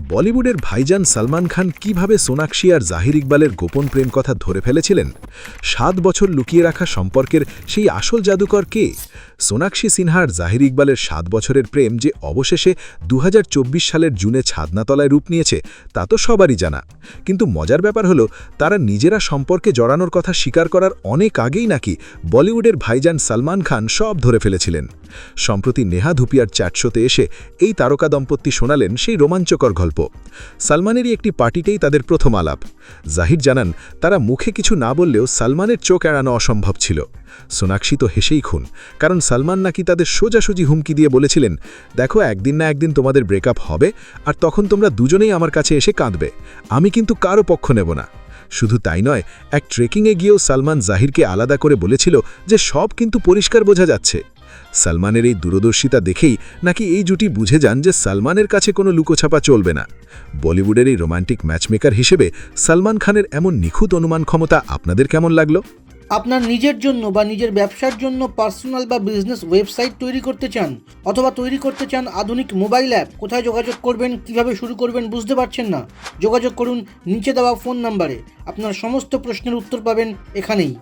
বলিউডের ভাইজান সালমান খান কিভাবে সোনাক্ষী আর জাহির ইকবালের গোপন প্রেম কথা ধরে ফেলেছিলেন? ৭ বছর লুকিয়ে রাখা সম্পর্কের সেই আসল জাদুকর কে? সোনাক্ষী সিনহা আর জাহির ইকবালের ৭ বছরের প্রেম যে অবশেষে ২০২৪ সালের জুনে ছাদনাতলায় রূপ নিয়েছে তা তো সবারই জানা। কিন্তু মজার ব্যাপার হলো, তারা নিজেরা সম্পর্কে জড়ানোর কথা স্বীকার করার অনেক আগেই নাকি বলিউডের ভাইজান সালমান খান সব ধরে ফেলেছিলেন। সম্প্রতি নেহা ধুপিয়ার চ্যাট শোতে এসে এই তারকা দম্পতি শোনালেন সেই রোমাঞ্চকর গল্প। সালমানেরই একটি পার্টিতেই তাদের প্রথম আলাপ। জাহির জানান, তারা মুখে কিছু না বললেও সালমানের চোখ এড়ানো অসম্ভব ছিল। সোনাক্ষী তো হেসেই খুন, কারণ সালমান নাকি তাদের সোজাসুজি হুমকি দিয়ে বলেছিলেন, দেখো একদিন না একদিন তোমাদের ব্রেকআপ হবে, আর তখন তোমরা দুজনেই আমার কাছে এসে কাঁদবে, আমি কিন্তু কারও পক্ষ নেব না। শুধু তাই নয়, এক ট্রেকিংয়ে গিয়েও সালমান জাহিরকে আলাদা করে বলেছিল যে সব কিন্তু পরিষ্কার বোঝা যাচ্ছে। সালমানের এই দূরদর্শিতা দেখেই নাকি এই জুটি বুঝে যান যে সালমানের কাছে কোনো লুকোছাপা চলবে না। বলিউডের এই রোমান্টিক ম্যাচমেকার হিসেবে সালমান খানের এমন নিখুঁত অনুমান ক্ষমতা আপনাদের কেমন লাগলো? আপনার নিজের জন্য বা নিজের ব্যবসার জন্য পার্সোনাল বা বিজনেস ওয়েবসাইট তৈরি করতে চান, অথবা তৈরি করতে চান আধুনিক মোবাইল অ্যাপ, কোথায় যোগাযোগ করবেন, কিভাবে শুরু করবেন বুঝতে পারছেন না? যোগাযোগ করুন নিচে দেওয়া ফোন নাম্বারে। আপনার সমস্ত প্রশ্নের উত্তর পাবেন এখানেই।